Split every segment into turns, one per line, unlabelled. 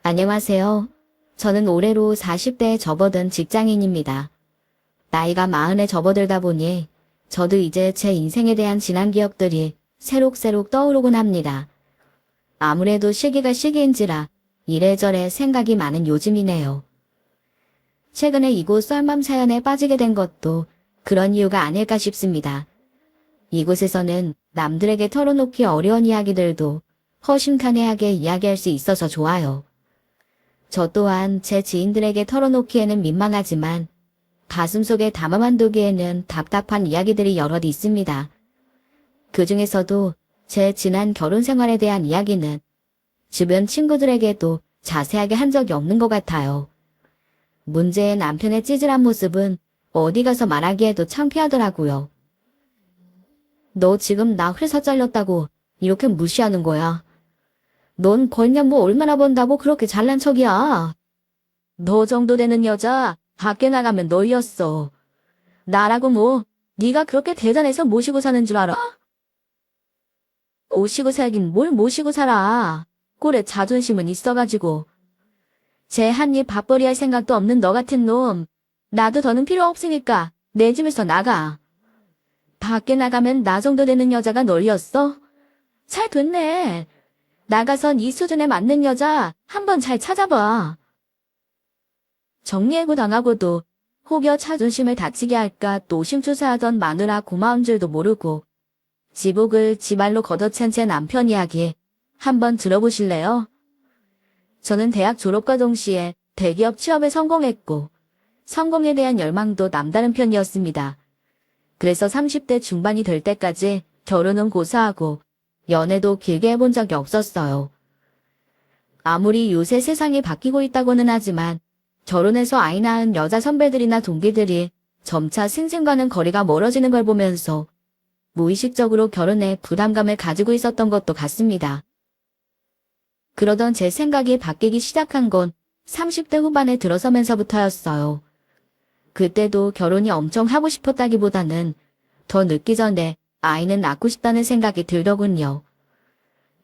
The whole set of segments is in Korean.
안녕하세요. 저는 올해로 40대에 접어든 직장인입니다. 나이가 40에 접어들다 보니 저도 이제 제 인생에 대한 지난 기억들이 새록새록 떠오르곤 합니다. 아무래도 시기가 시기인지라 이래저래 생각이 많은 요즘이네요. 최근에 이곳 썰맘 사연에 빠지게 된 것도 그런 이유가 아닐까 싶습니다. 이곳에서는 남들에게 털어놓기 어려운 이야기들도 허심탄회하게 이야기할 수 있어서 좋아요. 저 또한 제 지인들에게 털어놓기에는 민망하지만 가슴속에 담아만두기에는 답답한 이야기들이 여럿 있습니다. 그 중에서도 제 지난 결혼 생활에 대한 이야기는 주변 친구들에게도 자세하게 한 적이 없는 것 같아요. 문제의 남편의 찌질한 모습은 어디 가서 말하기에도 창피하더라고요. 너 지금 나 회사 잘렸다고 이렇게 무시하는 거야. 넌 벌면 뭐 얼마나 번다고 그렇게 잘난 척이야. 너 정도 되는 여자 밖에 나가면 너였어. 나라고 뭐 네가 그렇게 대단해서 모시고 사는 줄 알아? 모시고 살긴 뭘 모시고 살아. 꼴에 자존심은 있어가지고. 제 한 입 밥벌이 할 생각도 없는 너 같은 놈. 나도 더는 필요 없으니까 내 집에서 나가. 밖에 나가면 나 정도 되는 여자가 널렸어? 잘 됐네. 나가선 이 수준에 맞는 여자 한번 잘 찾아봐. 정리해고 당하고도 혹여 자존심을 다치게 할까 노심초사하던 마누라 고마운 줄도 모르고 지복을 지발로 걷어챈 제 남편 이야기 한번 들어보실래요? 저는 대학 졸업과 동시에 대기업 취업에 성공했고 성공에 대한 열망도 남다른 편이었습니다. 그래서 30대 중반이 될 때까지 결혼은 고사하고 연애도 길게 해본 적이 없었어요. 아무리 요새 세상이 바뀌고 있다고는 하지만 결혼해서 아이 낳은 여자 선배들이나 동기들이 점차 생생과는 거리가 멀어지는 걸 보면서 무의식적으로 결혼에 부담감을 가지고 있었던 것도 같습니다. 그러던 제 생각이 바뀌기 시작한 건 30대 후반에 들어서면서부터였어요. 그때도 결혼이 엄청 하고 싶었다기보다는 더 늦기 전에 아이는 낳고 싶다는 생각이 들더군요.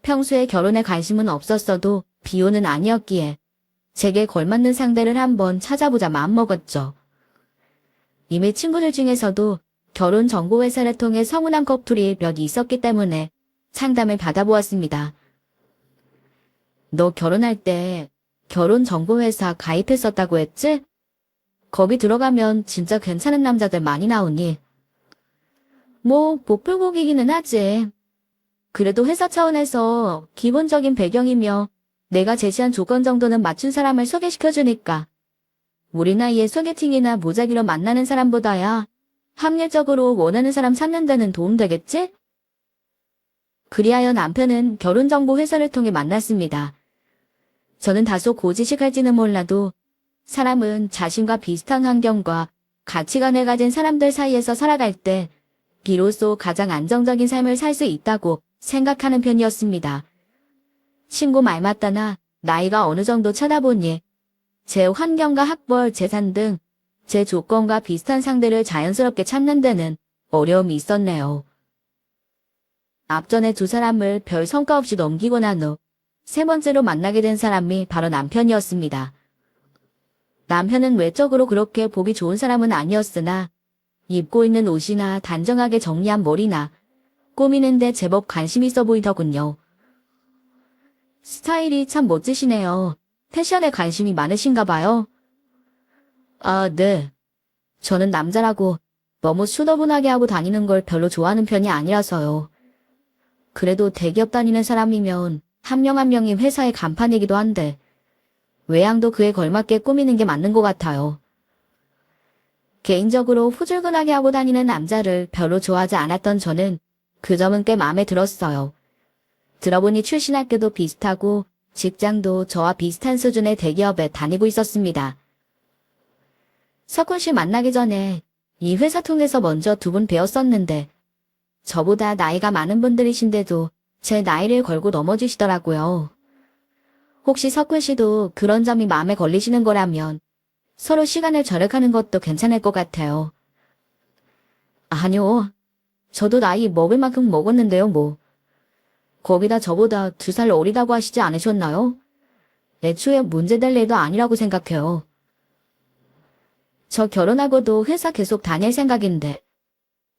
평소에 결혼에 관심은 없었어도 비호는 아니었기에 제게 걸맞는 상대를 한번 찾아보자 마음먹었죠. 이미 친구들 중에서도 결혼 정보회사를 통해 성운한 커플이 몇 있었기 때문에 상담을 받아보았습니다. 너 결혼할 때 결혼정보회사 가입했었다고 했지? 거기 들어가면 진짜 괜찮은 남자들 많이 나오니. 뭐 복불복이기는 하지. 그래도 회사 차원에서 기본적인 배경이며 내가 제시한 조건 정도는 맞춘 사람을 소개시켜주니까 우리 나이에 소개팅이나 모자기로 만나는 사람보다야 합리적으로 원하는 사람 찾는 데는 도움되겠지? 그리하여 남편은 결혼정보회사를 통해 만났습니다. 저는 다소 고지식할지는 몰라도 사람은 자신과 비슷한 환경과 가치관을 가진 사람들 사이에서 살아갈 때 비로소 가장 안정적인 삶을 살 수 있다고 생각하는 편이었습니다. 친구 말 맞다나 나이가 어느 정도 쳐다보니 제 환경과 학벌, 재산 등 제 조건과 비슷한 상대를 자연스럽게 찾는 데는 어려움이 있었네요. 앞전에 두 사람을 별 성과 없이 넘기고 난 후 세 번째로 만나게 된 사람이 바로 남편이었습니다. 남편은 외적으로 그렇게 보기 좋은 사람은 아니었으나 입고 있는 옷이나 단정하게 정리한 머리나 꾸미는데 제법 관심 있어 보이더군요. 스타일이 참 멋지시네요. 패션에 관심이 많으신가 봐요. 아, 네. 저는 남자라고 너무 수더분하게 하고 다니는 걸 별로 좋아하는 편이 아니라서요. 그래도 대기업 다니는 사람이면 한 명 한 명이 회사의 간판이기도 한데 외양도 그에 걸맞게 꾸미는 게 맞는 것 같아요. 개인적으로 후줄근하게 하고 다니는 남자를 별로 좋아하지 않았던 저는 그 점은 꽤 마음에 들었어요. 들어보니 출신 학교도 비슷하고 직장도 저와 비슷한 수준의 대기업에 다니고 있었습니다. 석훈 씨 만나기 전에 이 회사 통해서 먼저 두 분 뵈었었는데 저보다 나이가 많은 분들이신데도 제 나이를 걸고 넘어지시더라고요. 혹시 석훈 씨도 그런 점이 마음에 걸리시는 거라면 서로 시간을 절약하는 것도 괜찮을 것 같아요. 아니요. 저도 나이 먹을 만큼 먹었는데요, 뭐. 거기다 저보다 2살 어리다고 하시지 않으셨나요? 애초에 문제될 일도 아니라고 생각해요. 저 결혼하고도 회사 계속 다닐 생각인데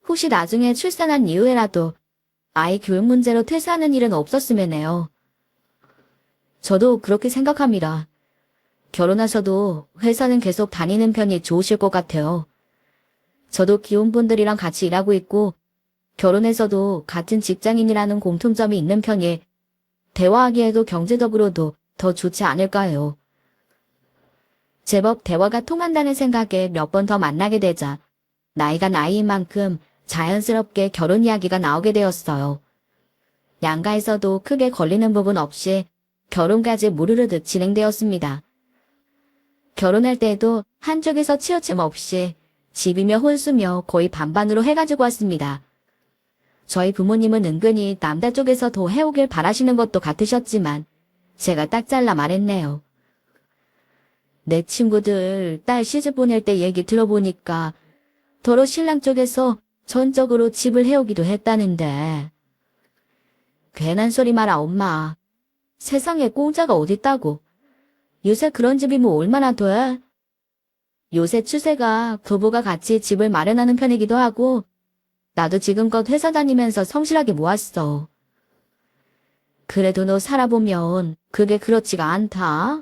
혹시 나중에 출산한 이후에라도 아이 교육 문제로 퇴사하는 일은 없었으면 해요. 저도 그렇게 생각합니다. 결혼하셔도 회사는 계속 다니는 편이 좋으실 것 같아요. 저도 기혼분들이랑 같이 일하고 있고 결혼해서도 같은 직장인이라는 공통점이 있는 편이 대화하기에도 경제적으로도 더 좋지 않을까 해요. 제법 대화가 통한다는 생각에 몇 번 더 만나게 되자 나이가 나이인 만큼 자연스럽게 결혼 이야기가 나오게 되었어요. 양가에서도 크게 걸리는 부분 없이 결혼까지 무르르듯 진행되었습니다. 결혼할 때에도 한쪽에서 치우침 없이 집이며 혼수며 거의 반반으로 해가지고 왔습니다. 저희 부모님은 은근히 남자 쪽에서 더 해오길 바라시는 것도 같으셨지만 제가 딱 잘라 말했네요. 내 친구들 딸 시집 보낼 때 얘기 들어보니까 더러 신랑 쪽에서 전적으로 집을 해오기도 했다는데. 괜한 소리 마라 엄마. 세상에 공짜가 어딨다고. 요새 그런 집이 뭐 얼마나 돼? 요새 추세가 부부가 같이 집을 마련하는 편이기도 하고 나도 지금껏 회사 다니면서 성실하게 모았어. 그래도 너 살아보면 그게 그렇지가 않다.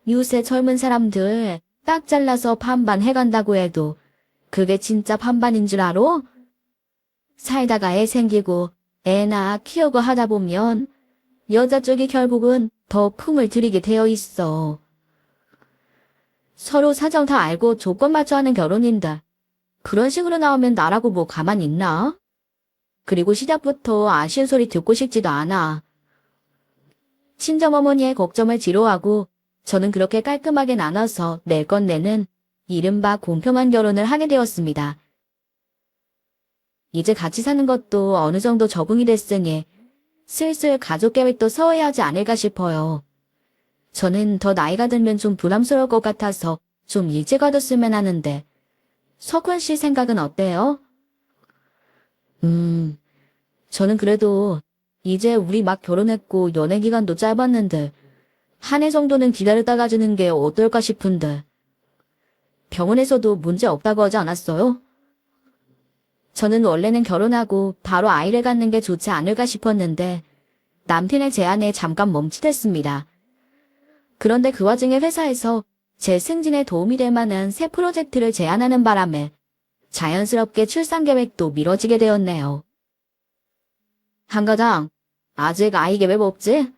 요새 젊은 사람들 딱 잘라서 반반 해간다고 해도 그게 진짜 반반인 줄 알아? 살다가 애 생기고 애나 키우고 하다 보면 여자 쪽이 결국은 더 품을 들이게 되어 있어. 서로 사정 다 알고 조건 맞춰 하는 결혼인데 그런 식으로 나오면 나라고 뭐 가만히 있나? 그리고 시작부터 아쉬운 소리 듣고 싶지도 않아. 친정어머니의 걱정을 지로하고 저는 그렇게 깔끔하게 나눠서 낼 건 내는 이른바 공평한 결혼을 하게 되었습니다. 이제 같이 사는 것도 어느 정도 적응이 됐으니 슬슬 가족 계획도 세워야 하지 않을까 싶어요. 저는 더 나이가 들면 좀 부담스러울 것 같아서 좀 일찍 가뒀으면 하는데 석훈 씨 생각은 어때요? 저는 그래도 이제 우리 막 결혼했고 연애 기간도 짧았는데 한 해 정도는 기다렸다가 주는 게 어떨까 싶은데 병원에서도 문제 없다고 하지 않았어요? 저는 원래는 결혼하고 바로 아이를 갖는 게 좋지 않을까 싶었는데 남편의 제안에 잠깐 멈칫했습니다. 그런데 그 와중에 회사에서 제 승진에 도움이 될 만한 새 프로젝트를 제안하는 바람에 자연스럽게 출산 계획도 미뤄지게 되었네요. 한 과장, 아직 아이 계획 없지?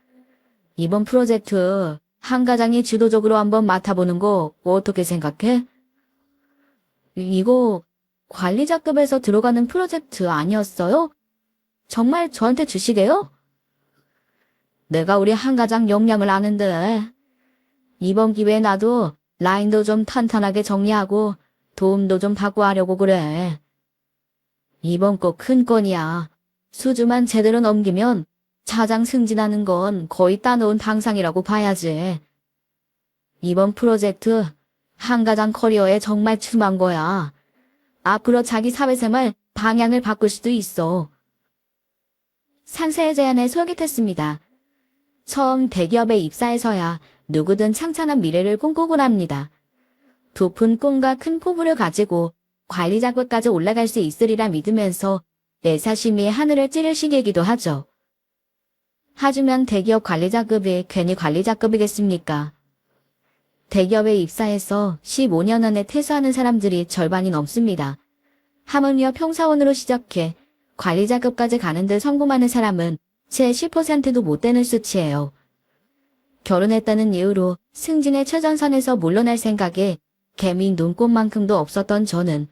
이번 프로젝트 한 과장이 주도적으로 한번 맡아보는 거 어떻게 생각해? 이거 관리자급에서 들어가는 프로젝트 아니었어요? 정말 저한테 주시게요? 내가 우리 한 과장 역량을 아는데 이번 기회에 나도 라인도 좀 탄탄하게 정리하고 도움도 좀 받고 하려고 그래. 이번 거 큰 건이야. 수주만 제대로 넘기면 차장 승진하는 건 거의 따놓은 당상이라고 봐야지. 이번 프로젝트 한 과장 커리어에 정말 춤한 거야. 앞으로 자기 사회생활 방향을 바꿀 수도 있어. 상세의 제안에 솔깃했습니다. 처음 대기업에 입사해서야 누구든 창창한 미래를 꿈꾸곤 합니다. 높은 꿈과 큰 포부를 가지고 관리자급까지 올라갈 수 있으리라 믿으면서 애사심이 하늘을 찌를 시기이기도 하죠. 하지만 대기업 관리자급이 괜히 관리자급이겠습니까? 대기업에 입사해서 15년 안에 퇴사하는 사람들이 절반이 넘습니다. 하물며 평사원으로 시작해 관리자급까지 가는 데 성공하는 사람은 채 10%도 못 되는 수치예요. 결혼했다는 이유로 승진의 최전선에서 물러날 생각에 개미 눈꽃만큼도 없었던 저는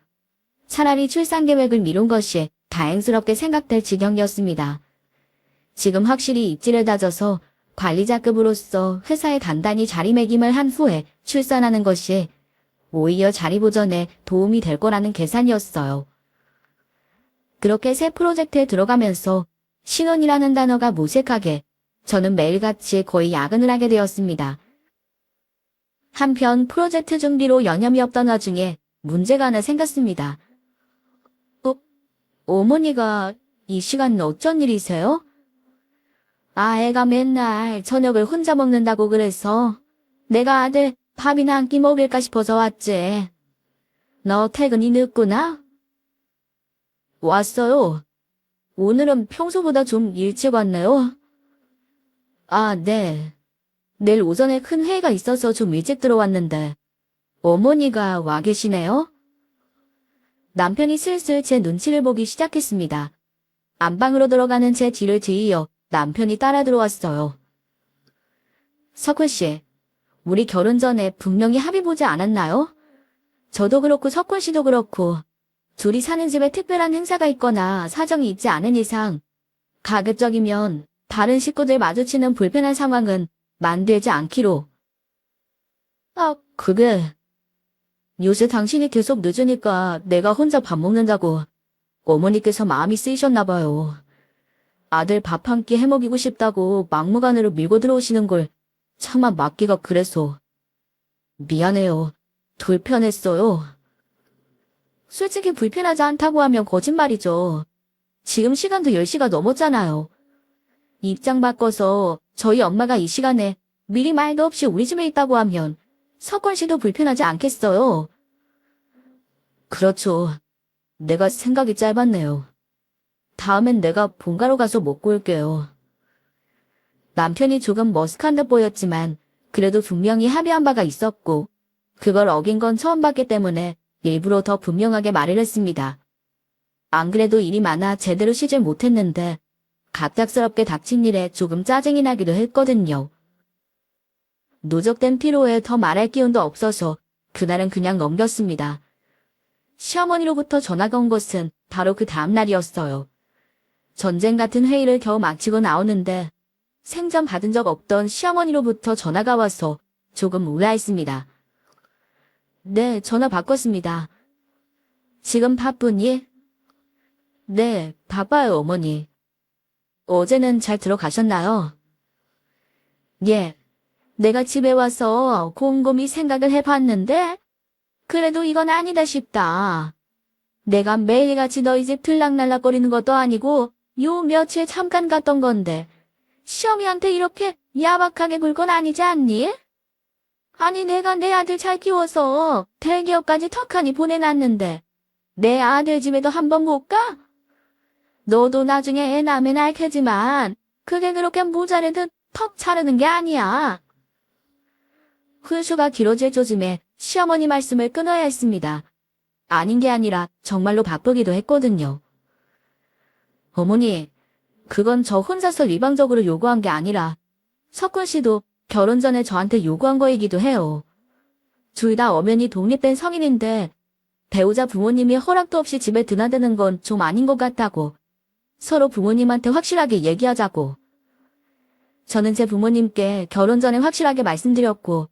차라리 출산 계획을 미룬 것이 다행스럽게 생각될 지경이었습니다. 지금 확실히 입지를 다져서 관리자급으로서 회사에 단단히 자리매김을 한 후에 출산하는 것이 오히려 자리 보전에 도움이 될 거라는 계산이었어요. 그렇게 새 프로젝트에 들어가면서 신혼이라는 단어가 무색하게 저는 매일같이 거의 야근을 하게 되었습니다. 한편 프로젝트 준비로 여념이 없던 와중에 문제가 하나 생겼습니다. 어머니가 이 시간 어쩐 일이세요? 애가 맨날 저녁을 혼자 먹는다고 그래서 내가 아들 밥이나 한 끼 먹일까 싶어서 왔지. 너 퇴근이 늦구나? 왔어요. 오늘은 평소보다 좀 일찍 왔네요. 네. 내일 오전에 큰 회의가 있어서 좀 일찍 들어왔는데 어머니가 와 계시네요? 남편이 슬슬 제 눈치를 보기 시작했습니다. 안방으로 들어가는 제 뒤를 뒤이어 남편이 따라 들어왔어요. 석훈 씨, 우리 결혼 전에 분명히 합의 보지 않았나요? 저도 그렇고 석훈 씨도 그렇고 둘이 사는 집에 특별한 행사가 있거나 사정이 있지 않은 이상 가급적이면 다른 식구들 마주치는 불편한 상황은 만들지 않기로. 그게 요새 당신이 계속 늦으니까 내가 혼자 밥 먹는다고 어머니께서 마음이 쓰이셨나 봐요. 아들 밥 한 끼 해먹이고 싶다고 막무가내로 밀고 들어오시는 걸 차마 막기가 그래서. 미안해요. 불편했어요. 솔직히 불편하지 않다고 하면 거짓말이죠. 지금 시간도 10시가 넘었잖아요. 입장 바꿔서 저희 엄마가 이 시간에 미리 말도 없이 우리 집에 있다고 하면 석권 씨도 불편하지 않겠어요? 그렇죠. 내가 생각이 짧았네요. 다음엔 내가 본가로 가서 먹고 올게요. 남편이 조금 머쓱한 듯 보였지만 그래도 분명히 합의한 바가 있었고 그걸 어긴 건 처음 봤기 때문에 일부러 더 분명하게 말을 했습니다. 안 그래도 일이 많아 제대로 쉬질 못했는데 갑작스럽게 닥친 일에 조금 짜증이 나기도 했거든요. 누적된 피로에 더 말할 기운도 없어서 그날은 그냥 넘겼습니다. 시어머니로부터 전화가 온 것은 바로 그 다음 날이었어요. 전쟁 같은 회의를 겨우 마치고 나오는데 생전 받은 적 없던 시어머니로부터 전화가 와서 조금 우아했습니다. 네, 전화 바꿨습니다. 지금 바쁘니? 네, 바빠요, 어머니. 어제는 잘 들어가셨나요? 예, 내가 집에 와서 곰곰이 생각을 해봤는데 그래도 이건 아니다 싶다. 내가 매일같이 너희 집 들락날락거리는 것도 아니고 요 며칠 잠깐 갔던 건데 시어미한테 이렇게 야박하게 굴 건 아니지 않니? 아니 내가 내 아들 잘 키워서 대기업까지 턱하니 보내놨는데 내 아들 집에도 한번 못 가? 너도 나중에 애 낳으면 알 테지만 그게 그렇게 모자르듯 턱 차르는 게 아니야. 훈수가 길어질 조짐에 시어머니 말씀을 끊어야 했습니다. 아닌 게 아니라 정말로 바쁘기도 했거든요. 어머니, 그건 저 혼자서 일방적으로 요구한 게 아니라 석훈 씨도 결혼 전에 저한테 요구한 거이기도 해요. 둘 다 엄연히 독립된 성인인데 배우자 부모님이 허락도 없이 집에 드나드는 건 좀 아닌 것 같다고 서로 부모님한테 확실하게 얘기하자고. 저는 제 부모님께 결혼 전에 확실하게 말씀드렸고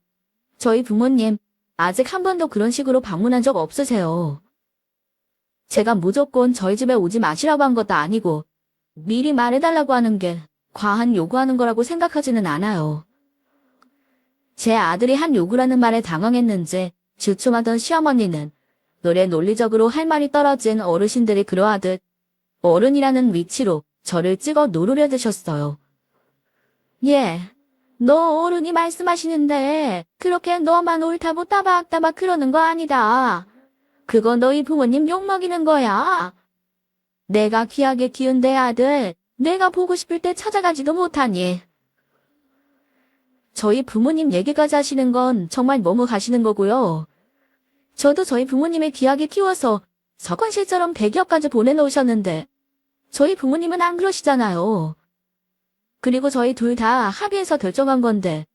저희 부모님 아직 한 번도 그런 식으로 방문한 적 없으세요. 제가 무조건 저희 집에 오지 마시라고 한 것도 아니고 미리 말해달라고 하는 게 과한 요구하는 거라고 생각하지는 않아요. 제 아들이 한 요구라는 말에 당황했는지 주춤하던 시어머니는 노래 논리적으로 할 말이 떨어진 어르신들이 그러하듯 어른이라는 위치로 저를 찍어 누르려 드셨어요. 예, 너 어른이 말씀하시는데 그렇게 너만 옳다고 따박따박 그러는 거 아니다. 그거 너희 부모님 욕먹이는 거야. 내가 귀하게 키운 내 아들 내가 보고 싶을 때 찾아가지도 못하니. 저희 부모님 얘기까지 하시는 건 정말 너무 가시는 거고요. 저도 저희 부모님을 귀하게 키워서 석원 씨처럼 대기업까지 보내놓으셨는데 저희 부모님은 안 그러시잖아요. 그리고 저희 둘 다 합의해서 결정한 건데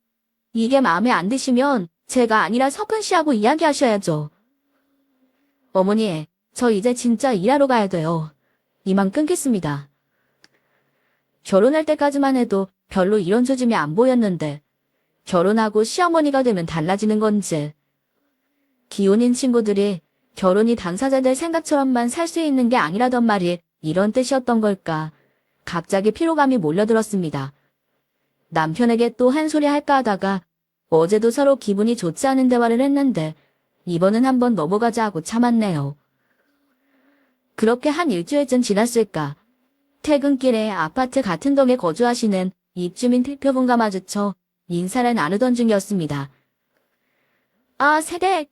이게 마음에 안 드시면 제가 아니라 석은 씨하고 이야기하셔야죠. 어머니, 저 이제 진짜 일하러 가야 돼요. 이만 끊겠습니다. 결혼할 때까지만 해도 별로 이런 조짐이 안 보였는데 결혼하고 시어머니가 되면 달라지는 건지. 기혼인 친구들이 결혼이 당사자들 생각처럼만 살 수 있는 게 아니라던 말이 이런 뜻이었던 걸까. 갑자기 피로감이 몰려들었습니다. 남편에게 또 한 소리 할까 하다가 어제도 서로 기분이 좋지 않은 대화를 했는데 이번은 한번 넘어가자 하고 참았네요. 그렇게 한 일주일쯤 지났을까. 퇴근길에 아파트 같은 동에 거주하시는 입주민 대표분과 마주쳐 인사를 나누던 중이었습니다. 아, 세댁.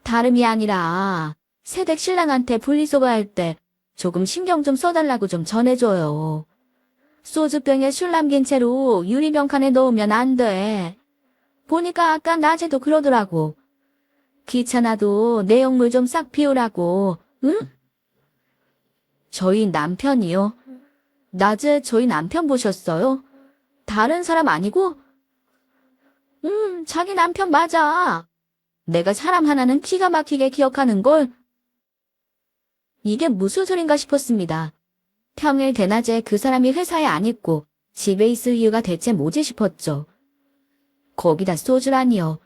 다름이 아니라 세댁 신랑한테 분리수거 할 때 조금 신경 좀 써달라고 좀 전해줘요. 소주병에 술 남긴 채로 유리병 칸에 넣으면 안 돼. 보니까 아까 낮에도 그러더라고. 귀찮아도 내용물 좀 싹 비우라고, 응? 저희 남편이요? 낮에 저희 남편 보셨어요? 다른 사람 아니고? 자기 남편 맞아. 내가 사람 하나는 기가 막히게 기억하는걸. 이게 무슨 소린가 싶었습니다. 평일 대낮에 그 사람이 회사에 안 있고 집에 있을 이유가 대체 뭐지 싶었죠. 거기다 소주라니요.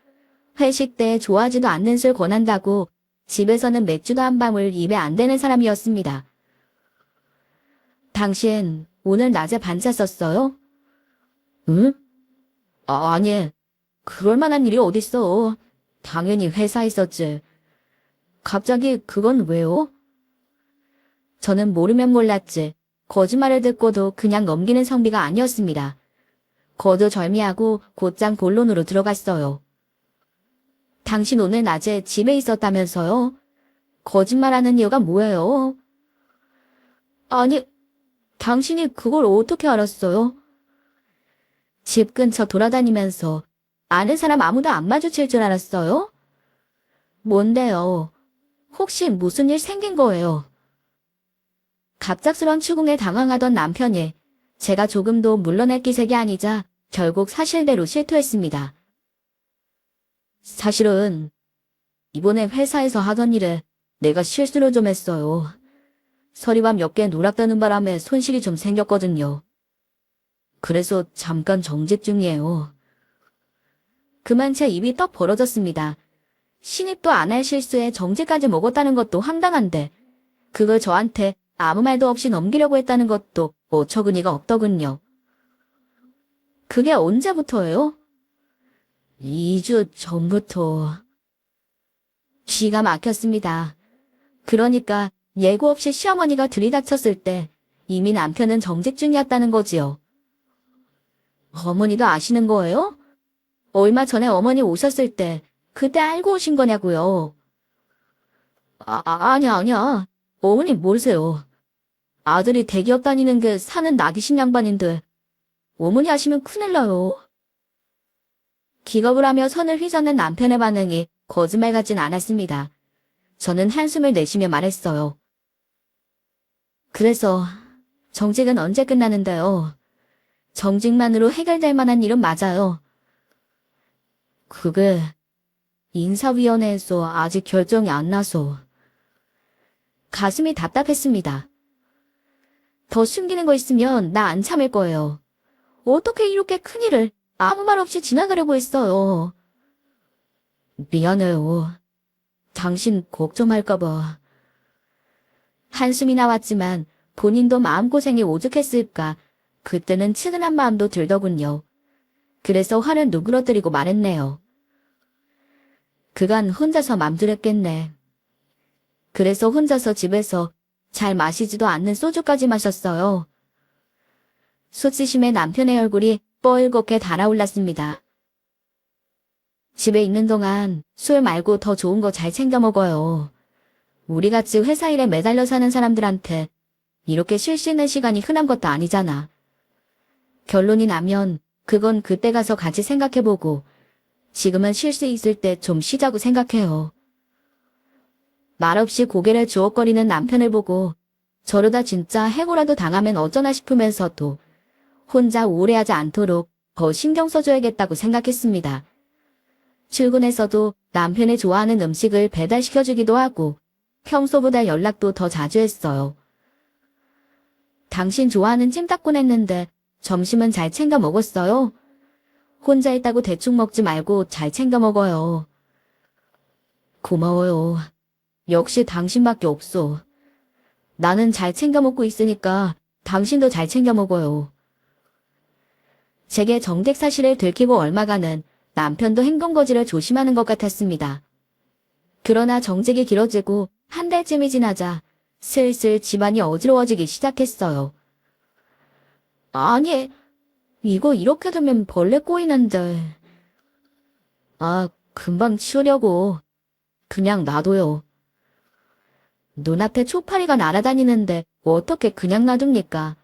회식 때 좋아하지도 않는 술 권한다고 집에서는 맥주도 한 방울 입에 안 대는 사람이었습니다. 당신 오늘 낮에 반차 썼어요? 응? 아니, 그럴 만한 일이 어딨어. 당연히 회사에 있었지. 갑자기 그건 왜요? 저는 모르면 몰랐지. 거짓말을 듣고도 그냥 넘기는 성비가 아니었습니다. 거두절미하고 곧장 본론으로 들어갔어요. 당신 오늘 낮에 집에 있었다면서요? 거짓말하는 이유가 뭐예요? 아니, 당신이 그걸 어떻게 알았어요? 집 근처 돌아다니면서 아는 사람 아무도 안 마주칠 줄 알았어요? 뭔데요? 혹시 무슨 일 생긴 거예요? 갑작스런 추궁에 당황하던 남편이 제가 조금도 물러날 기색이 아니자 결국 사실대로 실토했습니다. 사실은 이번에 회사에서 하던 일에 내가 실수를 좀 했어요. 서리밥 몇 개 누락되는 바람에 손실이 좀 생겼거든요. 그래서 잠깐 정직 중이에요. 그만 제 입이 떡 벌어졌습니다. 신입도 안 할 실수에 정직까지 먹었다는 것도 황당한데 그걸 저한테 아무 말도 없이 넘기려고 했다는 것도 어처구니가 없더군요. 그게 언제부터예요? 2주 전부터. 기가 막혔습니다. 그러니까 예고 없이 시어머니가 들이닥쳤을 때 이미 남편은 정직 중이었다는 거지요. 어머니도 아시는 거예요? 얼마 전에 어머니 오셨을 때 그때 알고 오신 거냐고요. 아니야. 어머니 모르세요. 아들이 대기업 다니는 게 사는 나기신 양반인데 어머니 아시면 큰일 나요. 기겁을 하며 선을 휘저는 남편의 반응이 거짓말 같진 않았습니다. 저는 한숨을 내쉬며 말했어요. 그래서 정직은 언제 끝나는데요? 정직만으로 해결될 만한 일은 맞아요. 그게 인사위원회에서 아직 결정이 안 나서. 가슴이 답답했습니다. 더 숨기는 거 있으면 나 안 참을 거예요. 어떻게 이렇게 큰일을 아무 말 없이 지나가려고 했어요. 미안해요. 당신 걱정할까봐. 한숨이 나왔지만 본인도 마음고생이 오죽했을까. 그때는 치근한 마음도 들더군요. 그래서 화를 누그러뜨리고 말했네요. 그간 혼자서 맘들였겠네. 그래서 혼자서 집에서 잘 마시지도 않는 소주까지 마셨어요. 수치심에 남편의 얼굴이 뻘겋게 달아올랐습니다. 집에 있는 동안 술 말고 더 좋은 거 잘 챙겨 먹어요. 우리같이 회사 일에 매달려 사는 사람들한테 이렇게 쉴 수 있는 시간이 흔한 것도 아니잖아. 결론이 나면 그건 그때 가서 같이 생각해보고 지금은 쉴 수 있을 때 좀 쉬자고 생각해요. 말없이 고개를 주걱거리는 남편을 보고 저러다 진짜 해고라도 당하면 어쩌나 싶으면서도 혼자 우울해하지 않도록 더 신경 써줘야겠다고 생각했습니다. 출근해서도 남편이 좋아하는 음식을 배달시켜주기도 하고 평소보다 연락도 더 자주 했어요. 당신 좋아하는 찜닭 했는데 점심은 잘 챙겨 먹었어요? 혼자 있다고 대충 먹지 말고 잘 챙겨 먹어요. 고마워요. 역시 당신밖에 없어. 나는 잘 챙겨 먹고 있으니까 당신도 잘 챙겨 먹어요. 제게 정직 사실을 들키고 얼마간은 남편도 행동거지를 조심하는 것 같았습니다. 그러나 정직이 길어지고 한 달쯤이 지나자 슬슬 집안이 어지러워지기 시작했어요. 아니, 이거 이렇게 두면 벌레 꼬이는데. 아, 금방 치우려고. 그냥 놔둬요. 눈앞에 초파리가 날아다니는데 어떻게 그냥 놔둡니까?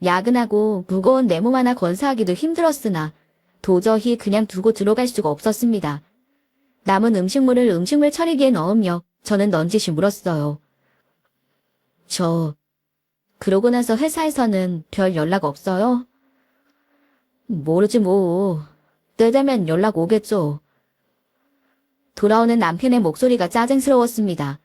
야근하고 무거운 내 몸 하나 건사하기도 힘들었으나 도저히 그냥 두고 들어갈 수가 없었습니다. 남은 음식물을 음식물 처리기에 넣으며 저는 넌지시 물었어요. 그러고 나서 회사에서는 별 연락 없어요? 모르지 뭐. 때 되면 연락 오겠죠. 돌아오는 남편의 목소리가 짜증스러웠습니다.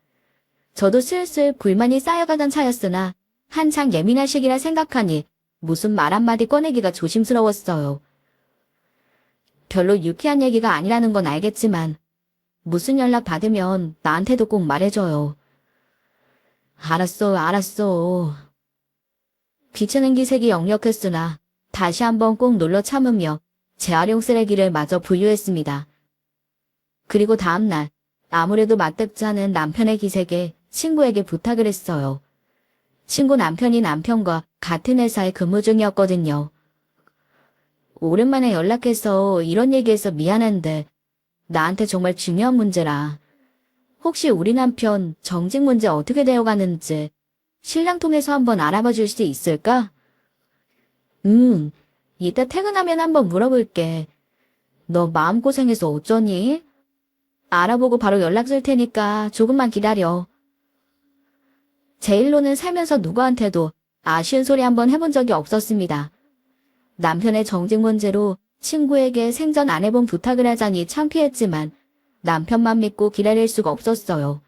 저도 슬슬 불만이 쌓여가던 차였으나 한창 예민할 시기라 생각하니 무슨 말 한마디 꺼내기가 조심스러웠어요. 별로 유쾌한 얘기가 아니라는 건 알겠지만 무슨 연락 받으면 나한테도 꼭 말해줘요. 알았어. 귀찮은 기색이 역력했으나 다시 한번 꼭 놀러 참으며 재활용 쓰레기를 마저 분류했습니다. 그리고 다음날 아무래도 맞득지 않은 남편의 기색에 친구에게 부탁을 했어요. 친구 남편이 남편과 같은 회사에 근무 중이었거든요. 오랜만에 연락해서 이런 얘기해서 미안한데 나한테 정말 중요한 문제라. 혹시 우리 남편 정직 문제 어떻게 되어가는지 신랑 통해서 한번 알아봐 줄 수 있을까? 이따 퇴근하면 한번 물어볼게. 너 마음고생해서 어쩌니? 알아보고 바로 연락 줄 테니까 조금만 기다려. 제 일로는 살면서 누구한테도 아쉬운 소리 한번 해본 적이 없었습니다. 남편의 정직 문제로 친구에게 생전 안 해본 부탁을 하자니 창피했지만 남편만 믿고 기다릴 수가 없었어요.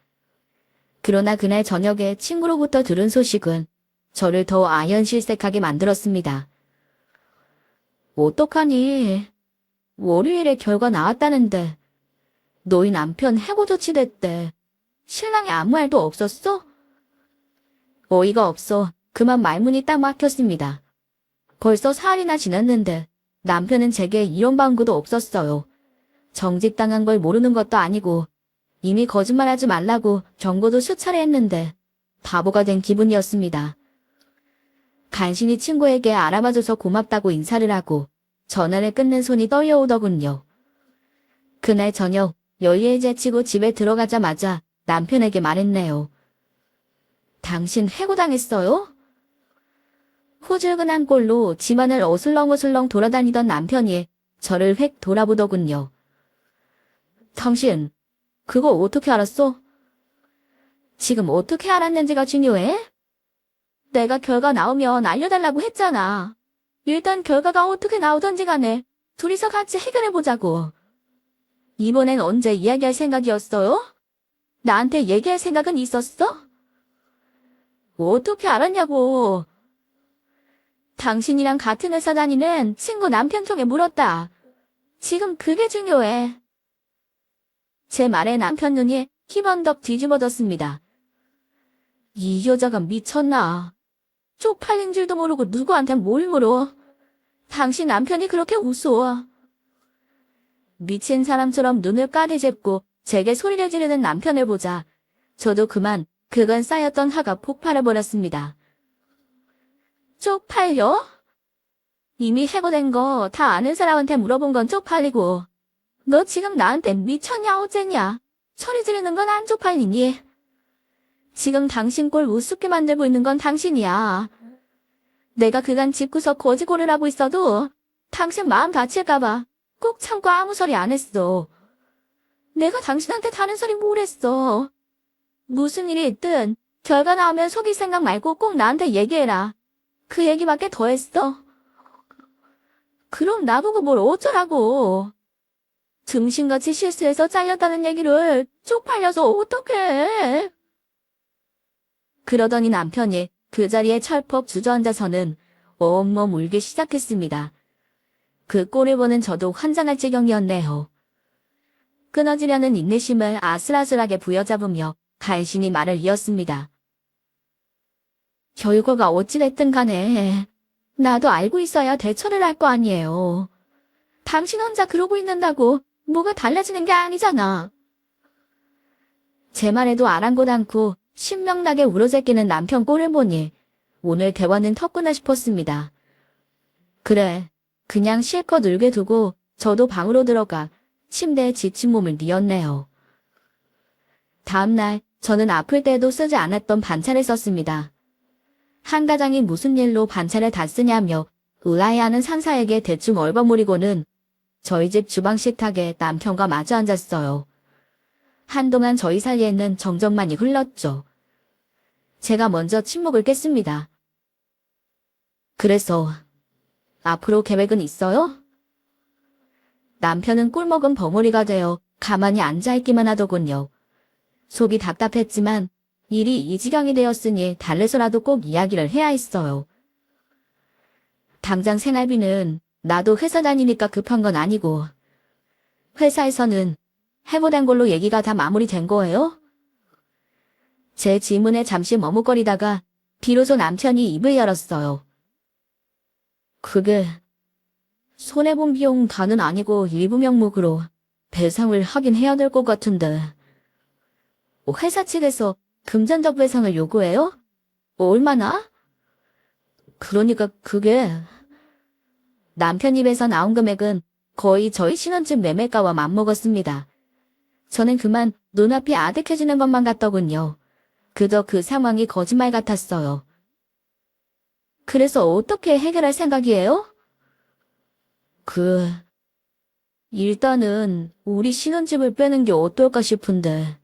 그러나 그날 저녁에 친구로부터 들은 소식은 저를 더 아연실색하게 만들었습니다. 어떡하니? 월요일에 결과 나왔다는데 너희 남편 해고 조치됐대. 신랑이 아무 말도 없었어? 어이가 없어 그만 말문이 딱 막혔습니다. 벌써 사흘이나 지났는데 남편은 제게 이런 방구도 없었어요. 정직당한 걸 모르는 것도 아니고 이미 거짓말하지 말라고 경고도 수차례 했는데 바보가 된 기분이었습니다. 간신히 친구에게 알아봐줘서 고맙다고 인사를 하고 전화를 끊는 손이 떨려오더군요. 그날 저녁 열일 제치고 집에 들어가자마자 남편에게 말했네요. 당신 해고당했어요? 후줄근한 꼴로 집안을 어슬렁어슬렁 돌아다니던 남편이 저를 획 돌아보더군요. 당신 그거 어떻게 알았어? 지금 어떻게 알았는지가 중요해? 내가 결과 나오면 알려달라고 했잖아. 일단 결과가 어떻게 나오던지 간에 둘이서 같이 해결해보자고. 이번엔 언제 이야기할 생각이었어요? 나한테 얘기할 생각은 있었어? 어떻게 알았냐고. 당신이랑 같은 회사 다니는 친구 남편 통해 물었다. 지금 그게 중요해. 제 말에 남편 눈이 희번덕 뒤집어졌습니다. 이 여자가 미쳤나? 쪽팔린 줄도 모르고 누구한테 뭘 물어? 당신 남편이 그렇게 우스워. 미친 사람처럼 눈을 까리잡고 제게 소리를 지르는 남편을 보자 저도 그만 그간 쌓였던 화가 폭발해버렸습니다. 쪽팔려? 이미 해고된 거 다 아는 사람한테 물어본 건 쪽팔리고 너 지금 나한테 미쳤냐 어쨌냐? 소리 지르는 건 안 쪽팔리니? 지금 당신 꼴 우습게 만들고 있는 건 당신이야. 내가 그간 집구석 거지고를 하고 있어도 당신 마음 다칠까봐 꼭 참고 아무 소리 안 했어. 내가 당신한테 다른 소리 뭘 했어. 무슨 일이 있든 결과 나오면 속일 생각 말고 꼭 나한테 얘기해라. 그 얘기밖에 더 했어. 그럼 나보고 뭘 어쩌라고. 등신같이 실수해서 잘렸다는 얘기를 쪽팔려서 어떡해. 그러더니 남편이 그 자리에 철퍽 주저앉아서는 엉엉 울기 시작했습니다. 그 꼴을 보는 저도 환장할 지경이었네요. 끊어지려는 인내심을 아슬아슬하게 부여잡으며 간신히 말을 이었습니다. 결과가 어찌됐든 간에 나도 알고 있어야 대처를 할 거 아니에요. 당신 혼자 그러고 있는다고 뭐가 달라지는 게 아니잖아. 제 말에도 아랑곳 않고 신명나게 울어제끼는 남편 꼴을 보니 오늘 대화는 텄구나 싶었습니다. 그래, 그냥 실컷 울게 두고 저도 방으로 들어가 침대에 지친 몸을 뉘었네요. 다음날 저는 아플 때도 쓰지 않았던 반차를 썼습니다. 한 가장이 무슨 일로 반차를 다 쓰냐며 의아해하는 상사에게 대충 얼버무리고는 저희 집 주방 식탁에 남편과 마주 앉았어요. 한동안 저희 사이에는 정적만이 흘렀죠. 제가 먼저 침묵을 깼습니다. 그래서 앞으로 계획은 있어요? 남편은 꿀먹은 벙어리가 되어 가만히 앉아있기만 하더군요. 속이 답답했지만 일이 이 지경이 되었으니 달래서라도 꼭 이야기를 해야 했어요. 당장 생활비는 나도 회사 다니니까 급한 건 아니고 회사에서는 해보된 걸로 얘기가 다 마무리된 거예요? 제 질문에 잠시 머뭇거리다가 비로소 남편이 입을 열었어요. 그게 손해본 비용 다는 아니고 일부 명목으로 배상을 하긴 해야 될 것 같은데 회사 측에서 금전적 배상을 요구해요? 얼마나? 그러니까 그게 남편 입에서 나온 금액은 거의 저희 신혼집 매매가와 맞먹었습니다. 저는 그만 눈앞이 아득해지는 것만 같더군요. 그저 그 상황이 거짓말 같았어요. 그래서 어떻게 해결할 생각이에요? 일단은 우리 신혼집을 빼는 게 어떨까 싶은데.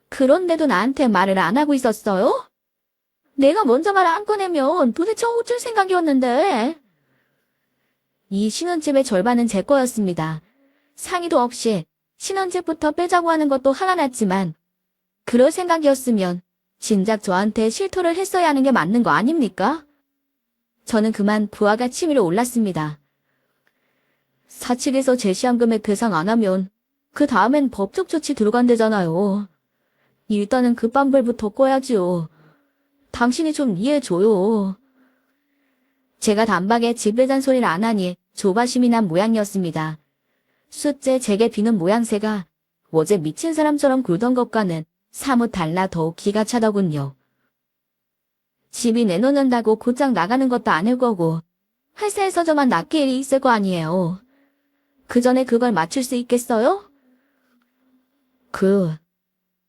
그런데도 나한테 말을 안 하고 있었어요? 내가 먼저 말을 안 꺼내면 도대체 어쩔 생각이었는데. 이 신혼집의 절반은 제 거였습니다. 상의도 없이 신혼집부터 빼자고 하는 것도 화가 났지만 그럴 생각이었으면 진작 저한테 실토를 했어야 하는 게 맞는 거 아닙니까? 저는 그만 부하가 치밀어 올랐습니다. 사측에서 제시한 금액 배상 안 하면 그 다음엔 법적 조치 들어간대잖아요. 일단은 급반불부터 꺼야지요. 당신이 좀 이해해줘요. 제가 단박에 집배잔 소리를 안 하니 조바심이 난 모양이었습니다. 숫째 제게 비는 모양새가 어제 미친 사람처럼 굴던 것과는 사뭇 달라 더욱 기가 차더군요. 집이 내놓는다고 곧장 나가는 것도 아닐 거고 회사에서 저만 낫게 일이 있을 거 아니에요. 그 전에 그걸 맞출 수 있겠어요?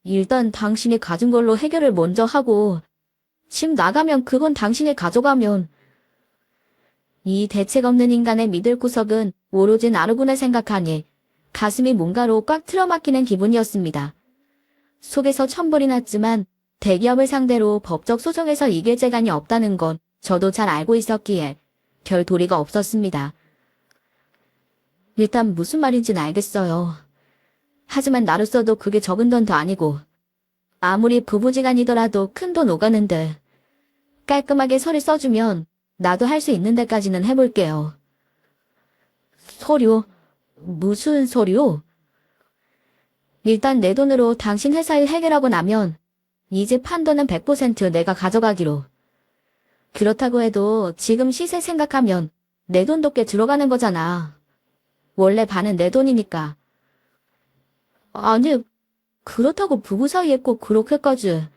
일단 당신이 가진 걸로 해결을 먼저 하고 집 나가면 그건 당신이 가져가면 이 대책 없는 인간의 믿을 구석은 오로지 나로구나 생각하니 가슴이 뭔가로 꽉 틀어막히는 기분이었습니다. 속에서 천불이 났지만 대기업을 상대로 법적 소송에서 이길 재간이 없다는 건 저도 잘 알고 있었기에 별 도리가 없었습니다. 일단 무슨 말인지는 알겠어요. 하지만 나로서도 그게 적은 돈도 아니고 아무리 부부지간이더라도 큰 돈 오가는데 깔끔하게 서류 써주면 나도 할 수 있는 데까지는 해볼게요. 서류? 무슨 서류? 일단 내 돈으로 당신 회사 일 해결하고 나면 이 집 판돈은 100% 내가 가져가기로. 그렇다고 해도 지금 시세 생각하면 내 돈도 꽤 들어가는 거잖아. 원래 반은 내 돈이니까. 아니, 그렇다고 부부 사이에 꼭 그렇게까지.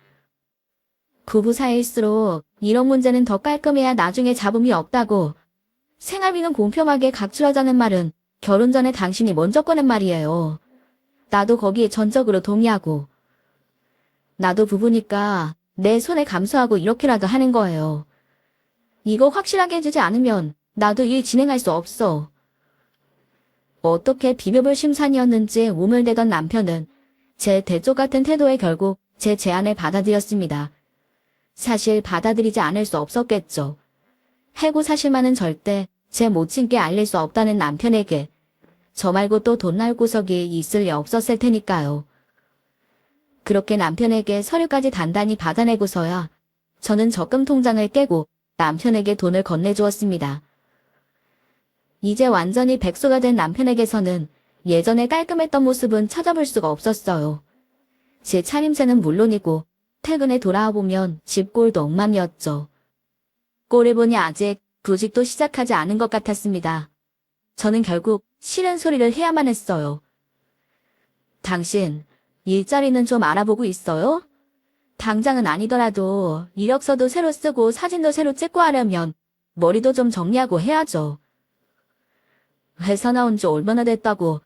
부부 사이일수록 이런 문제는 더 깔끔해야 나중에 잡음이 없다고. 생활비는 공평하게 각출하자는 말은 결혼 전에 당신이 먼저 꺼낸 말이에요. 나도 거기에 전적으로 동의하고. 나도 부부니까 내 손에 감수하고 이렇게라도 하는 거예요. 이거 확실하게 해주지 않으면 나도 일 진행할 수 없어. 어떻게 비벼볼 심산이었는지 우물대던 남편은 제 대쪽 같은 태도에 결국 제 제안을 받아들였습니다. 사실 받아들이지 않을 수 없었겠죠. 해고 사실만은 절대 제 모친께 알릴 수 없다는 남편에게 저 말고 또 돈 나올 구석이 있을 리 없었을 테니까요. 그렇게 남편에게 서류까지 단단히 받아내고서야 저는 적금 통장을 깨고 남편에게 돈을 건네주었습니다. 이제 완전히 백수가 된 남편에게서는 예전에 깔끔했던 모습은 찾아볼 수가 없었어요. 제 차림새는 물론이고 퇴근에 돌아와 보면 집꼴도 엉망이었죠. 꼴을 보니 아직 구직도 시작하지 않은 것 같았습니다. 저는 결국 싫은 소리를 해야만 했어요. 당신, 일자리는 좀 알아보고 있어요? 당장은 아니더라도 이력서도 새로 쓰고 사진도 새로 찍고 하려면 머리도 좀 정리하고 해야죠. 회사 나온 지 얼마나 됐다고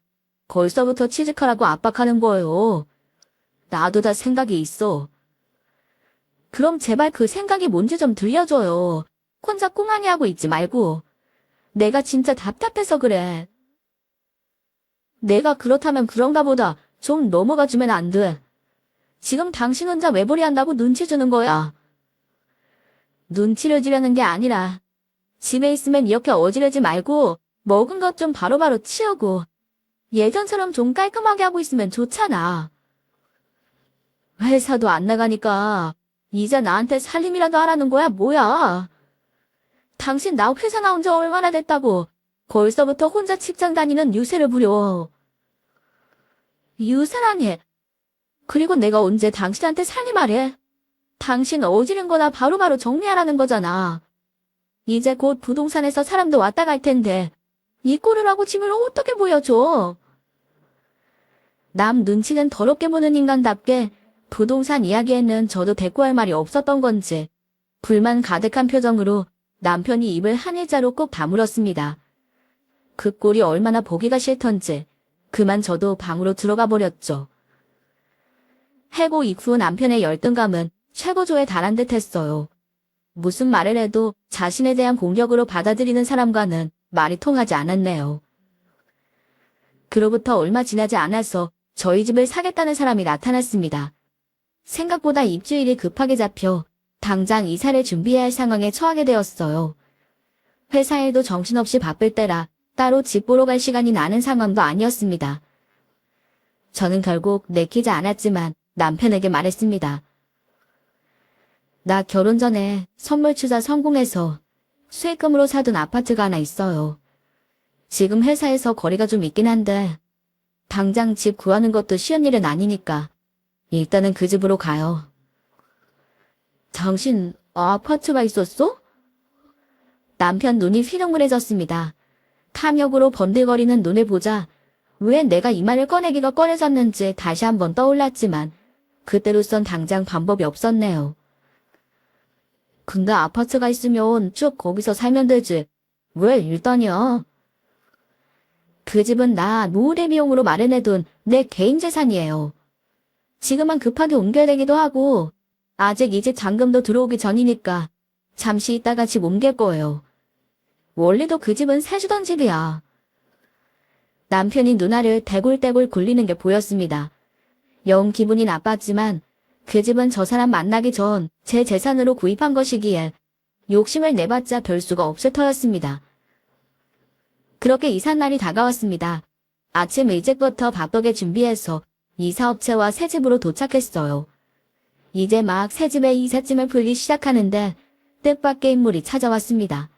벌써부터 취직하라고 압박하는 거예요. 나도 다 생각이 있어. 그럼 제발 그 생각이 뭔지 좀 들려줘요. 혼자 꽁하니 하고 있지 말고. 내가 진짜 답답해서 그래. 내가 그렇다면 그런가 보다. 좀 넘어가 주면 안 돼. 지금 당신 혼자 외벌이 한다고 눈치 주는 거야. 눈치를 주려는 게 아니라 집에 있으면 이렇게 어지르지 말고 먹은 것 좀 바로바로 치우고 예전처럼 좀 깔끔하게 하고 있으면 좋잖아. 회사도 안 나가니까 이제 나한테 살림이라도 하라는 거야 뭐야. 당신 나 회사 나온 지 얼마나 됐다고 벌써부터 혼자 직장 다니는 유세를 부려. 유세라니. 그리고 내가 언제 당신한테 살림하래. 당신 어지른 거나 바로바로 정리하라는 거잖아. 이제 곧 부동산에서 사람도 왔다 갈 텐데 이 꼴을 하고 짐을 어떻게 보여줘. 남 눈치는 더럽게 보는 인간답게 부동산 이야기에는 저도 대꾸할 말이 없었던 건지 불만 가득한 표정으로 남편이 입을 한 일자로 꼭 다물었습니다. 그 꼴이 얼마나 보기가 싫던지 그만 저도 방으로 들어가 버렸죠. 해고 이후 남편의 열등감은 최고조에 달한 듯 했어요. 무슨 말을 해도 자신에 대한 공격으로 받아들이는 사람과는 말이 통하지 않았네요. 그로부터 얼마 지나지 않아서 저희 집을 사겠다는 사람이 나타났습니다. 생각보다 입주일이 급하게 잡혀 당장 이사를 준비해야 할 상황에 처하게 되었어요. 회사 일도 정신없이 바쁠 때라 따로 집 보러 갈 시간이 나는 상황도 아니었습니다. 저는 결국 내키지 않았지만 남편에게 말했습니다. 나 결혼 전에 선물 투자 성공해서 수익금으로 사둔 아파트가 하나 있어요. 지금 회사에서 거리가 좀 있긴 한데 당장 집 구하는 것도 쉬운 일은 아니니까 일단은 그 집으로 가요. 당신 아파트가 있었어? 남편 눈이 휘둥그레졌습니다. 탐욕으로 번들거리는 눈을 보자 왜 내가 이 말을 꺼내기가 꺼려졌는지 다시 한번 떠올랐지만 그때로선 당장 방법이 없었네요. 근데 아파트가 있으면 쭉 거기서 살면 되지. 왜 일단이야? 그 집은 나 노후대 비용으로 마련해둔 내 개인 재산이에요. 지금은 급하게 옮겨야 되기도 하고 아직 이 집 잔금도 들어오기 전이니까 잠시 있다가 집 옮길 거예요. 원래도 그 집은 세주던 집이야. 남편이 누나를 대굴대굴 굴리는 게 보였습니다. 영 기분이 나빴지만 그 집은 저 사람 만나기 전 제 재산으로 구입한 것이기에 욕심을 내봤자 별 수가 없을 터였습니다. 그렇게 이삿 날이 다가왔습니다. 아침 일찍부터 바쁘게 준비해서 이사업체와 새 집으로 도착했어요. 이제 막 새 집에 이삿짐을 풀기 시작하는데 뜻밖의 인물이 찾아왔습니다.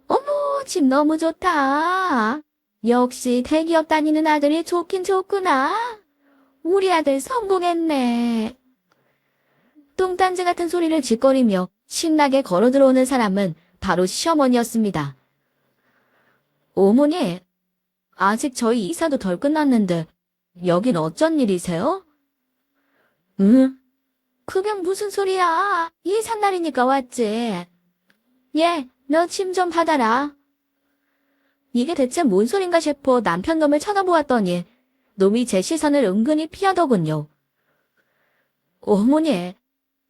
어머, 집 너무 좋다. 역시 대기업 다니는 아들이 좋긴 좋구나. 우리 아들 성공했네. 뚱딴지 같은 소리를 짓거리며 신나게 걸어 들어오는 사람은 바로 시어머니였습니다. 어머니, 아직 저희 이사도 덜 끝났는데 여긴 어쩐 일이세요? 응? 그게 무슨 소리야. 이삿날이니까 왔지. 예, 너 짐 좀 받아라. 이게 대체 뭔 소린가 싶어 남편 놈을 쳐다보았더니 놈이 제 시선을 은근히 피하더군요. 어머니,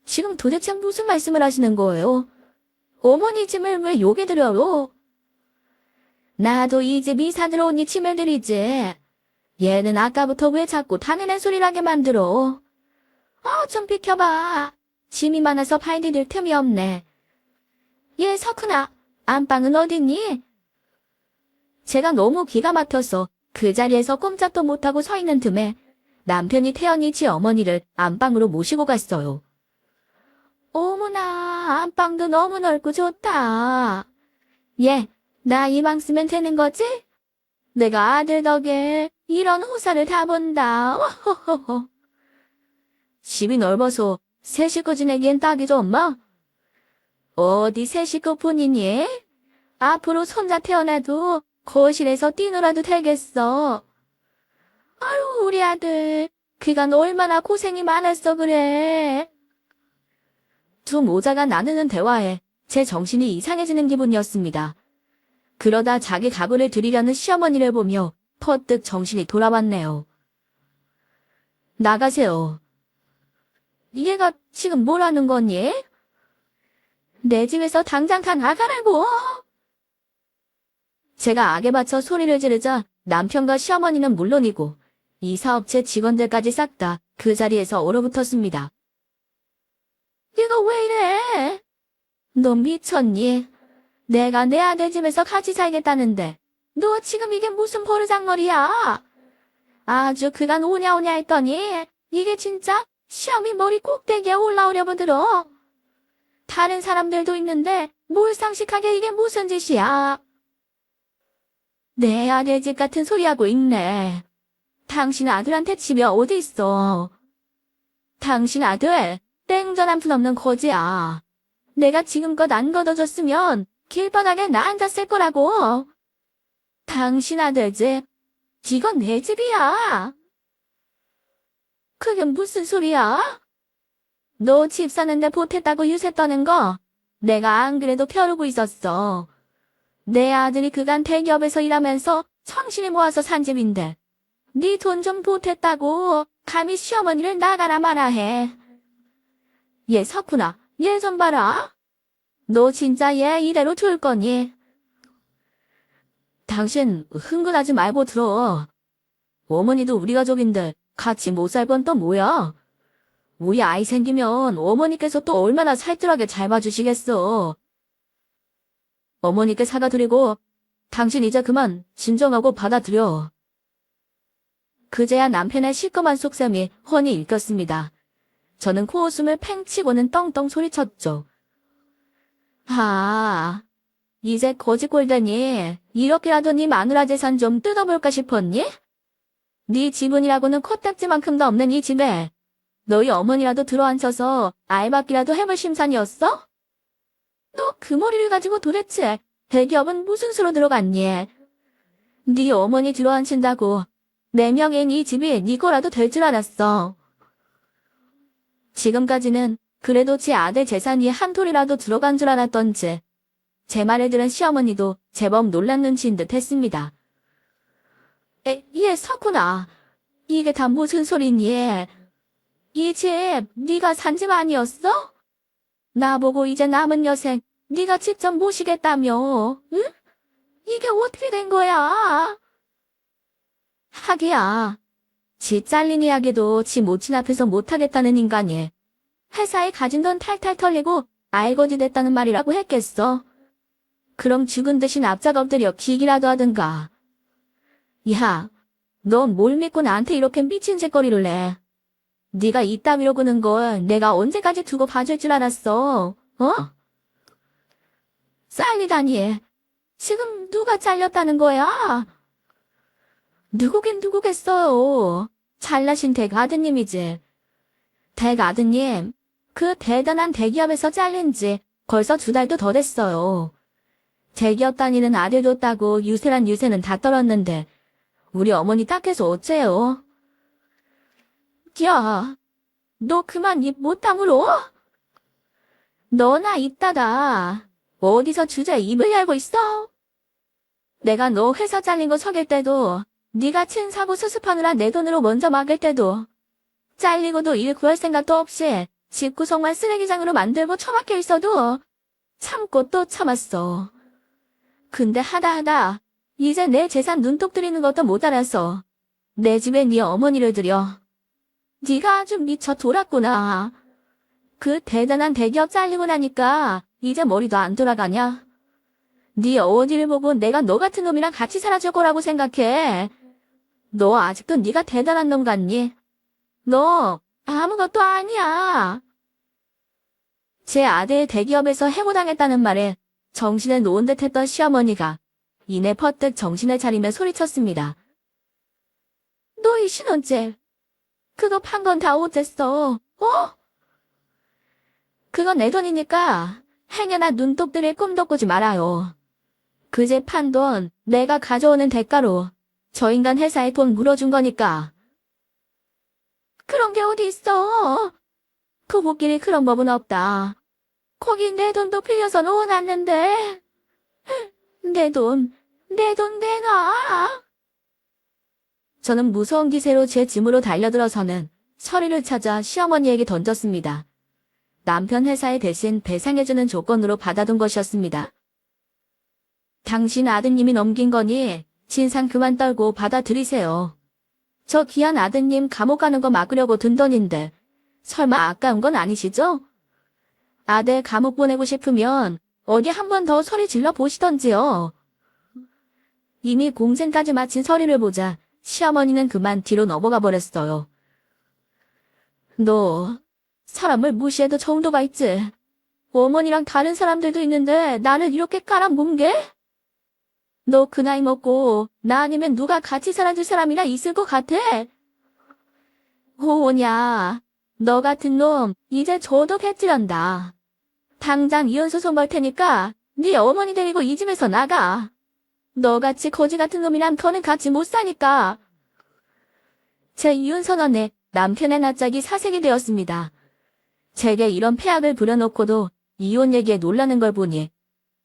지금 도대체 무슨 말씀을 하시는 거예요? 어머니 짐을 왜 여기 들여요? 나도 이 집 이사 들어오니 짐을 들이지. 얘는 아까부터 왜 자꾸 당연한 소리를 하게 만들어. 좀 비켜봐. 짐이 많아서 발 디딜 틈이 없네. 얘 석훈아, 안방은 어딨니? 제가 너무 기가 막혀서 그 자리에서 꼼짝도 못하고 서 있는 틈에 남편이 태연이 지 어머니를 안방으로 모시고 갔어요. 어머나, 안방도 너무 넓고 좋다. 얘, 나 이 방 쓰면 되는 거지? 내가 아들 덕에 이런 호사를 다 본다. 호호호호. 집이 넓어서 세 식구 지내기엔 딱이죠, 엄마? 어디 세 식구뿐이니? 앞으로 손자 태어나도 거실에서 뛰놀아도 되겠어. 아유, 우리 아들. 그간 얼마나 고생이 많았어 그래. 두 모자가 나누는 대화에 제 정신이 이상해지는 기분이었습니다. 그러다 자기 가구를 들이려는 시어머니를 보며 퍼뜩 정신이 돌아왔네요. 나가세요. 얘가 지금 뭐라는 거니? 내 집에서 당장 다 나가라고! 제가 악에 받쳐 소리를 지르자 남편과 시어머니는 물론이고 이사업체 직원들까지 싹 다 그 자리에서 얼어붙었습니다. 이거 왜 이래? 너 미쳤니? 내가 내 아들 집에서 같이 살겠다는데 너 지금 이게 무슨 버르장머리야? 아주 그간 오냐오냐 했더니 이게 진짜 시험이 머리 꼭대기에 올라오려고 들어. 다른 사람들도 있는데 뭘 상식하게 이게 무슨 짓이야? 내 아들 집 같은 소리하고 있네. 당신 아들한테 집이 어디 있어? 당신 아들 땡전 한 푼 없는 거지야. 내가 지금껏 안 걷어줬으면 길바닥에 나 앉았을 거라고. 당신 아들 집, 이건 내 집이야. 그게 무슨 소리야? 너 집 사는데 보탰다고 유세 떠는 거 내가 안 그래도 펴르고 있었어. 내 아들이 그간 대기업에서 일하면서 성실히 모아서 산 집인데 네 돈 좀 보탰다고 감히 시어머니를 나가라 마라 해. 얘 석훈아, 얘 좀 봐라. 너 진짜 얘 이대로 둘 거니? 당신 흥분하지 말고 들어. 어머니도 우리 가족인데 같이 못 살 건 또 뭐야? 우리 아이 생기면 어머니께서 또 얼마나 살뜰하게 잘 봐주시겠어. 어머니께 사과드리고 당신 이제 그만 진정하고 받아들여. 그제야 남편의 시꺼먼 속셈이 훤히 읽혔습니다. 저는 코웃음을 팽 치고는 떵떵 소리쳤죠. 아, 이제 거지 꼴되니 이렇게라도 네 마누라 재산 좀 뜯어볼까 싶었니? 네 지분이라고는 코딱지만큼도 없는 이 집에 너희 어머니라도 들어앉혀서 알박기라도 해볼 심산이었어? 너 그 머리를 가지고 도대체 대기업은 무슨 수로 들어갔니? 네 어머니 들어앉힌다고 내 명예인 이 집이 네 거라도 될 줄 알았어. 지금까지는 그래도 지 아들 재산이 한 톨이라도 들어간 줄 알았던지 제 말을 들은 시어머니도 제법 놀란 눈치인 듯 했습니다. 얘 석훈아, 이게 다 무슨 소리니? 이 집 네가 산 집 아니었어? 나보고 이제 남은 여생 네가 직접 모시겠다며, 응? 이게 어떻게 된 거야? 하기야, 지 잘린 이야기도 지 모친 앞에서 못하겠다는 인간이 회사에 가진 돈 탈탈 털리고 알거지 됐다는 말이라고 했겠어. 그럼 죽은 듯이 납작 엎드려 기기라도 하든가. 야, 너 뭘 믿고 나한테 이렇게 미친 짓거리를 해? 네가 이따위로 구는 걸 내가 언제까지 두고 봐줄 줄 알았어? 어? 잘리다니. 지금 누가 잘렸다는 거야? 누구긴 누구겠어요. 잘나신 댁 아드님이지. 댁 아드님, 그 대단한 대기업에서 잘린 지 벌써 2달도 더 됐어요. 대기업 다니는 아들 뒀다고 유세란 유세는 다 떨었는데 우리 어머니 딱해서 어째요? 야, 너 그만 입 못 다물어? 너나 이따다. 어디서 주제 입을 열고 있어? 내가 너 회사 잘린 거 속일 때도 네가 친 사고 수습하느라 내 돈으로 먼저 막을 때도 잘리고도 일 구할 생각도 없이 집구석만 쓰레기장으로 만들고 처박혀 있어도 참고 또 참았어. 근데 하다 이제 내 재산 눈독 들이는 것도 못 알아서 내 집에 네 어머니를 들여. 네가 아주 미쳐 돌았구나. 그 대단한 대기업 잘리고 나니까 이제 머리도 안 돌아가냐? 네 어디를 보고 내가 너 같은 놈이랑 같이 살아줄 거라고 생각해? 너 아직도 네가 대단한 놈 같니? 너 아무것도 아니야. 제 아들 대기업에서 해고당했다는 말에 정신을 놓은 듯 했던 시어머니가 이내 퍼뜩 정신을 차리며 소리쳤습니다. 너 이 신혼집 그거 판 건 다 어땠어? 어? 그건 내 돈이니까 행여나 눈독 들일 꿈도 꾸지 말아요. 그 집 판 돈 내가 가져오는 대가로 저 인간 회사에 돈 물어준 거니까. 그런 게 어디 있어? 그보끼리 그런 법은 없다. 거기 내 돈도 빌려서 놓아놨는데 내 돈 내놔. 저는 무서운 기세로 제 짐으로 달려들어서는 서류를 찾아 시어머니에게 던졌습니다. 남편 회사에 대신 배상해주는 조건으로 받아둔 것이었습니다. 당신 아드님이 넘긴 거니 진상 그만 떨고 받아들이세요. 저 귀한 아드님 감옥 가는 거 막으려고 든 돈인데 설마 아까운 건 아니시죠? 아들 감옥 보내고 싶으면 어디 한 번 더 소리 질러 보시던지요. 이미 공생까지 마친 서류를 보자 시어머니는 그만 뒤로 넘어가 버렸어요. 너 사람을 무시해도 정도가 있지. 어머니랑 다른 사람들도 있는데 나를 이렇게 깔아뭉개? 너 그 나이 먹고 나 아니면 누가 같이 살아줄 사람이나 있을 것 같아? 호호냐, 너 같은 놈 이제 조독했지란다. 당장 이혼소송 걸 테니까 네 어머니 데리고 이 집에서 나가. 너같이 거지 같은 놈이랑 더는 같이 못 사니까. 제 이혼선언에 남편의 낯짝이 사색이 되었습니다. 제게 이런 폐악을 부려놓고도 이혼 얘기에 놀라는 걸 보니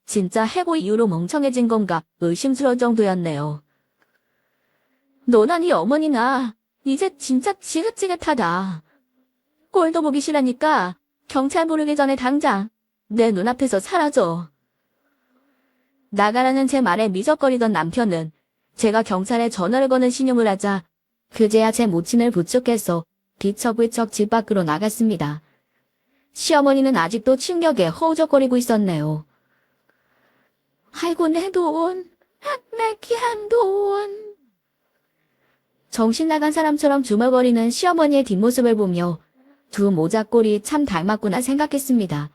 진짜 해고 이후로 멍청해진 건가 의심스러울 정도였네요. 너나 네 어머니나 이제 진짜 지긋지긋하다. 꼴도 보기 싫으니까 경찰 부르기 전에 당장 내 눈앞에서 사라져. 나가라는 제 말에 미적거리던 남편은 제가 경찰에 전화를 거는 신용을 하자 그제야 제 모친을 부축해서 비척비척 집 밖으로 나갔습니다. 시어머니는 아직도 충격에 허우적거리고 있었네요. 아이고 내 돈, 내 귀한 돈. 정신 나간 사람처럼 주물거리는 시어머니의 뒷모습을 보며 두 모자꼴이 참 닮았구나 생각했습니다.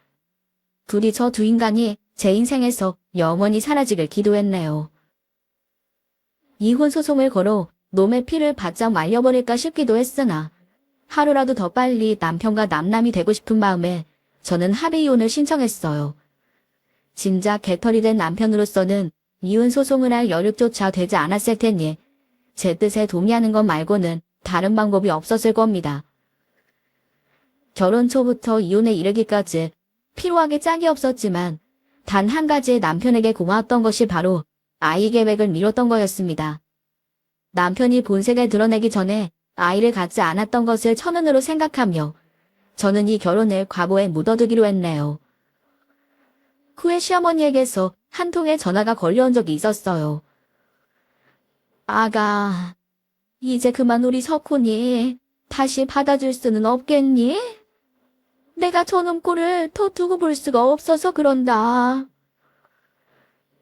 부디 저 두 인간이 제 인생에서 영원히 사라지길 기도했네요. 이혼 소송을 걸어 놈의 피를 바짝 말려버릴까 싶기도 했으나 하루라도 더 빨리 남편과 남남이 되고 싶은 마음에 저는 합의 이혼을 신청했어요. 진작 개털이 된 남편으로서는 이혼 소송을 할 여력조차 되지 않았을 테니 제 뜻에 동의하는 것 말고는 다른 방법이 없었을 겁니다. 결혼 초부터 이혼에 이르기까지 피로하게 짝이 없었지만 단 한 가지 남편에게 고마웠던 것이 바로 아이 계획을 미뤘던 거였습니다. 남편이 본색을 드러내기 전에 아이를 갖지 않았던 것을 천운으로 생각하며 저는 이 결혼을 과거에 묻어두기로 했네요. 후에 시어머니에게서 한 통의 전화가 걸려온 적이 있었어요. 아가, 이제 그만 우리 석훈이 다시 받아줄 수는 없겠니? 내가 저놈 꼴을 더 두고 볼 수가 없어서 그런다.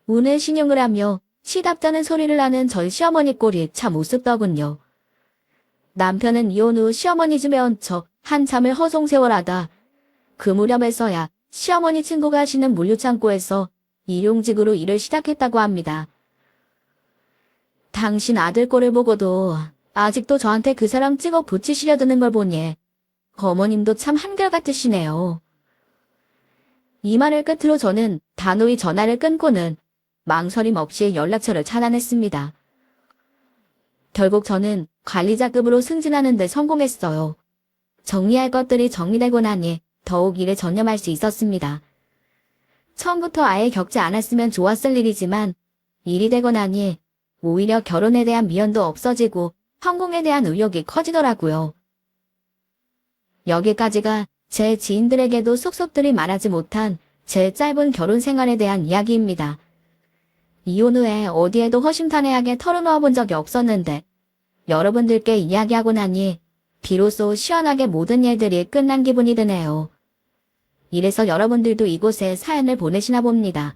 운을 신용을 하며 시답다는 소리를 하는 전 시어머니 꼴이 참 우습더군요. 남편은 이혼 후 시어머니 집에 얹혀 한참을 허송세월하다 그 무렵에서야 시어머니 친구가 하시는 물류창고에서 일용직으로 일을 시작했다고 합니다. 당신 아들 꼴을 보고도 아직도 저한테 그 사람 찍어 붙이시려 드는 걸 보니 어머님도 참 한결같으시네요. 이 말을 끝으로 저는 단호히 전화를 끊고는 망설임 없이 연락처를 차단했습니다. 결국 저는 관리자급으로 승진하는 데 성공했어요. 정리할 것들이 정리되고 나니 더욱 일에 전념할 수 있었습니다. 처음부터 아예 겪지 않았으면 좋았을 일이지만 일이 되고 나니 오히려 결혼에 대한 미련도 없어지고 성공에 대한 의욕이 커지더라고요. 여기까지가 제 지인들에게도 속속들이 말하지 못한 제 짧은 결혼 생활에 대한 이야기입니다. 이혼 후에 어디에도 허심탄회하게 털어놓아 본 적이 없었는데 여러분들께 이야기하고 나니 비로소 시원하게 모든 일들이 끝난 기분이 드네요. 이래서 여러분들도 이곳에 사연을 보내시나 봅니다.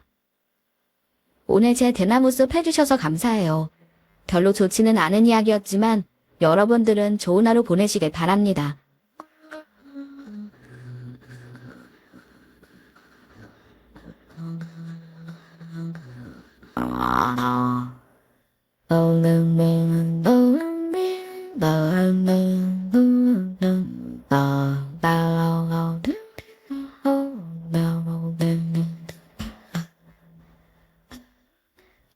오늘 제 대나무숲 해주셔서 감사해요. 별로 좋지는 않은 이야기였지만 여러분들은 좋은 하루 보내시길 바랍니다. 아,